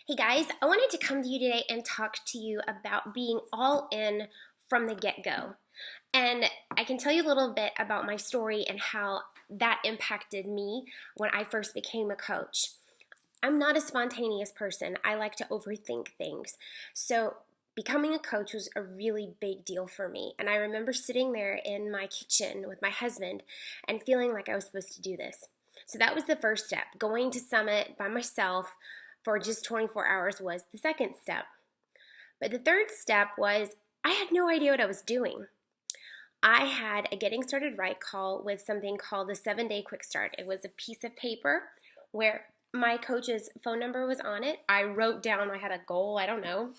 Hey guys, I wanted to come to you today and talk to you about being all in from the get-go. And I can tell you a little bit about my story and how that impacted me when I first became a coach. I'm not a spontaneous person. I like to overthink things. So becoming a coach was a really big deal for me. And I remember sitting there in my kitchen with my husband and feeling like I was supposed to do this. So that was the first step. Going to Summit by myself for just 24 hours was the second step. But the third step was I had no idea what I was doing. I had a Getting Started Right call with something called the 7-Day Quick Start. It was a piece of paper where my coach's phone number was on it. I wrote down, I had a goal, I don't know.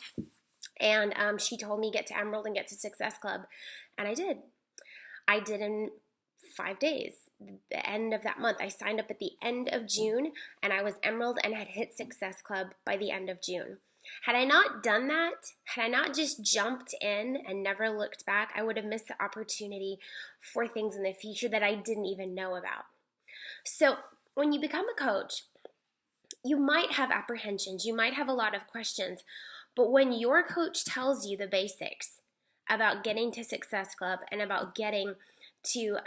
And she told me get to Emerald and get to Success Club. And I did. I did in 5 days, the end of that month. I signed up at the end of June and I was Emerald and had hit Success Club by the end of June. Had I not done that, had I not just jumped in and never looked back, I would have missed the opportunity for things in the future that I didn't even know about. So when you become a coach, you might have apprehensions, you might have a lot of questions, but when your coach tells you the basics about getting to Success Club and about getting to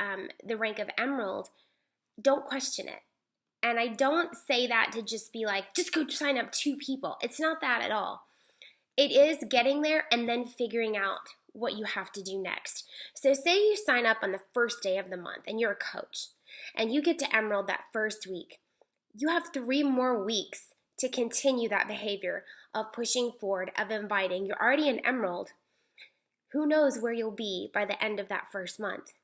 the rank of Emerald, don't question it. And I don't say that to just be like, just go sign up 2 people. It's not that at all. It is getting there and then figuring out what you have to do next. So say you sign up on the first day of the month and you're a coach and you get to Emerald that first week. You have 3 more weeks to continue that behavior of pushing forward, of inviting. You're already in Emerald. Who knows where you'll be by the end of that first month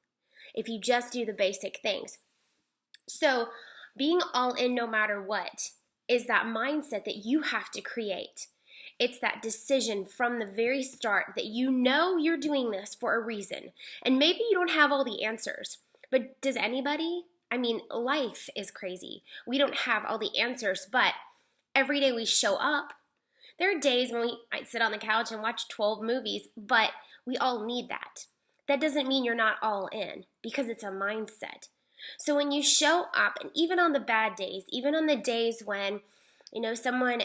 if you just do the basic things. So being all in no matter what is that mindset that you have to create. It's that decision from the very start that you know you're doing this for a reason. And maybe you don't have all the answers, but does anybody? I mean, life is crazy. We don't have all the answers, but every day we show up. There are days when we might sit on the couch and watch 12 movies, but we all need that. That doesn't mean you're not all in because it's a mindset. So when you show up, and even on the bad days, even on the days when someone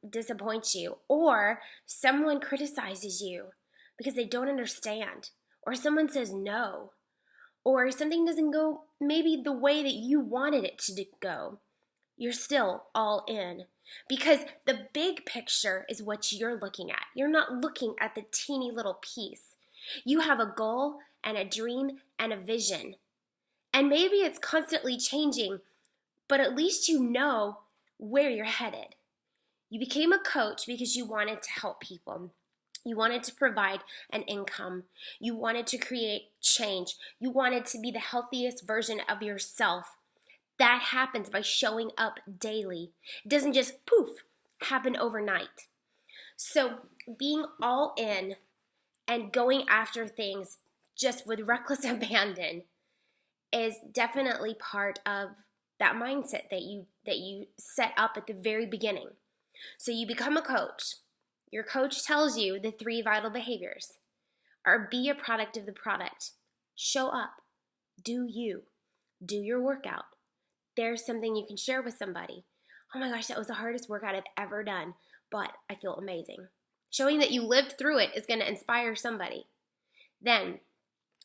disappoints you or someone criticizes you because they don't understand, or someone says no, or something doesn't go maybe the way that you wanted it to go, you're still all in. Because the big picture is what you're looking at. You're not looking at the teeny little piece. You have a goal and a dream and a vision. And maybe it's constantly changing, but at least you know where you're headed. You became a coach because you wanted to help people. You wanted to provide an income. You wanted to create change. You wanted to be the healthiest version of yourself. That happens by showing up daily. It doesn't just poof, happen overnight. So being all in and going after things just with reckless abandon is definitely part of that mindset that you set up at the very beginning. So you become a coach. Your coach tells you the 3 vital behaviors are: be a product of the product, show up, do you, do your workout. There's something you can share with somebody. Oh my gosh, that was the hardest workout I've ever done, but I feel amazing. Showing that you lived through it is going to inspire somebody. Then,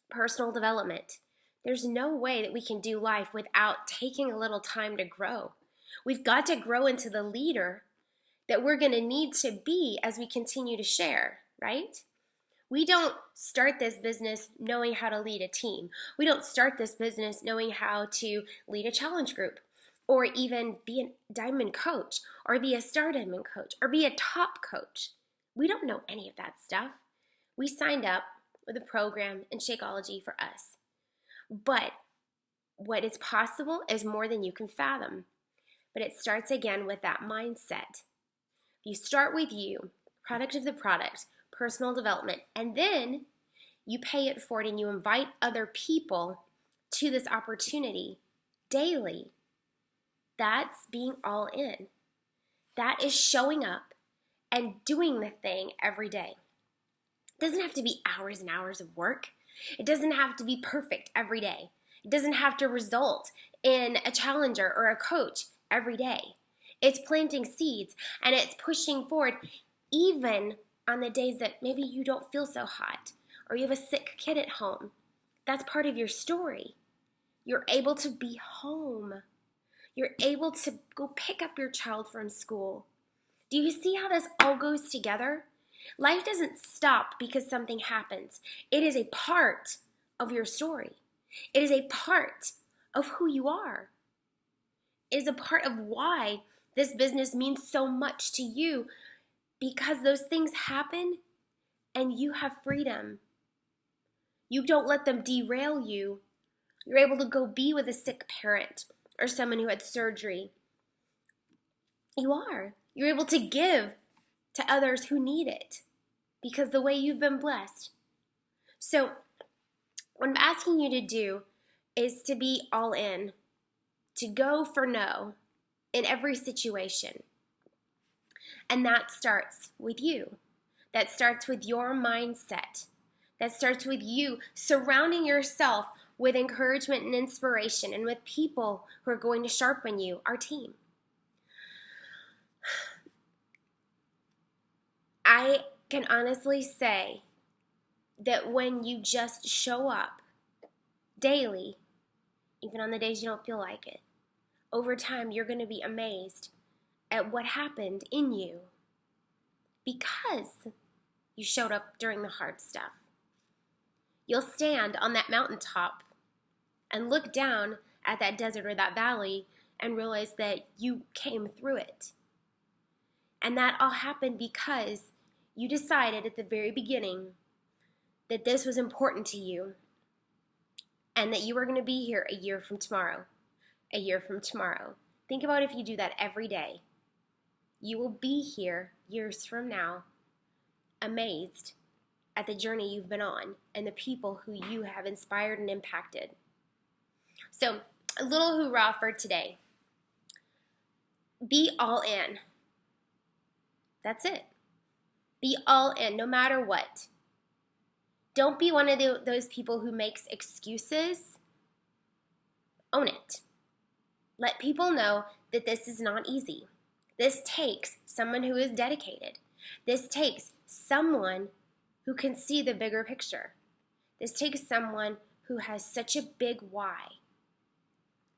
personal development. There's no way that we can do life without taking a little time to grow. We've got to grow into the leader that we're going to need to be as we continue to share, right? We don't start this business knowing how to lead a team. We don't start this business knowing how to lead a challenge group, or even be a diamond coach, or be a star diamond coach, or be a top coach. We don't know any of that stuff. We signed up with a program in Shakeology for us. But what is possible is more than you can fathom. But it starts again with that mindset. You start with you, product of the product, personal development, and then you pay it forward and you invite other people to this opportunity daily. That's being all in. That is showing up and doing the thing every day. It doesn't have to be hours and hours of work. It doesn't have to be perfect every day. It doesn't have to result in a challenger or a coach every day. It's planting seeds and it's pushing forward even on the days that maybe you don't feel so hot or you have a sick kid at home. That's part of your story. You're able to be home. You're able to go pick up your child from school. Do you see how this all goes together? Life doesn't stop because something happens. It is a part of your story. It is a part of who you are. It is a part of why this business means so much to you, because those things happen and you have freedom. You don't let them derail you. You're able to go be with a sick parent or someone who had surgery. You are. You're able to give to others who need it because the way you've been blessed. So what I'm asking you to do is to be all in, to go for no in every situation. And that starts with you. That starts with your mindset. That starts with you surrounding yourself with encouragement and inspiration and with people who are going to sharpen you, our team. I can honestly say that when you just show up daily, even on the days you don't feel like it, over time you're going to be amazed at what happened in you because you showed up during the hard stuff. You'll stand on that mountaintop and look down at that desert or that valley and realize that you came through it. And that all happened because you decided at the very beginning that this was important to you and that you were going to be here a year from tomorrow. A year from tomorrow. Think about if you do that every day. You will be here years from now, amazed at the journey you've been on and the people who you have inspired and impacted. So, a little hoorah for today. Be all in. That's it. Be all in, no matter what. Don't be one of those people who makes excuses. Own it. Let people know that this is not easy. This takes someone who is dedicated. This takes someone who can see the bigger picture. This takes someone who has such a big why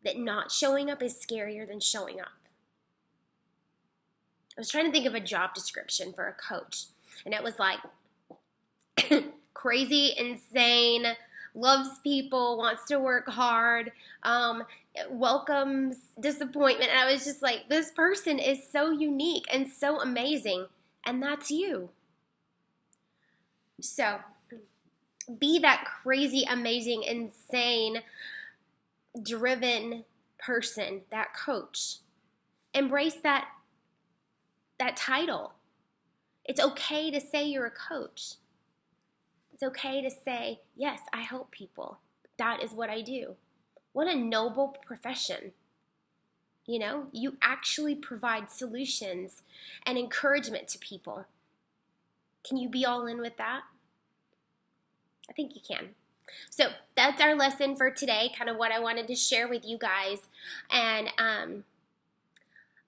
that not showing up is scarier than showing up. I was trying to think of a job description for a coach, and it was like crazy, insane, loves people, wants to work hard, welcomes disappointment. And I was just like, this person is so unique and so amazing, and that's you. So be that crazy, amazing, insane, driven person, that coach. Embrace that title. It's okay to say you're a coach. It's okay to say, yes, I help people. That is what I do. What a noble profession. You know, you actually provide solutions and encouragement to people. Can you be all in with that? I think you can. So that's our lesson for today, kind of what I wanted to share with you guys. And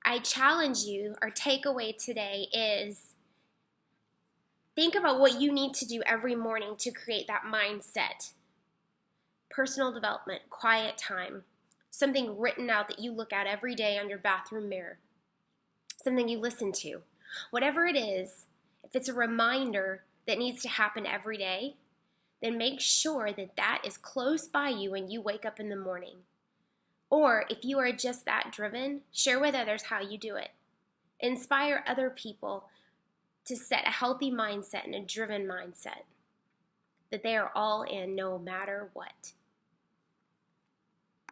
I challenge you, our takeaway today is think about what you need to do every morning to create that mindset. Personal development, quiet time, something written out that you look at every day on your bathroom mirror, something you listen to. Whatever it is, if it's a reminder that needs to happen every day, then make sure that that is close by you when you wake up in the morning. Or if you are just that driven, share with others how you do it. Inspire other people to set a healthy mindset and a driven mindset, that they are all in no matter what.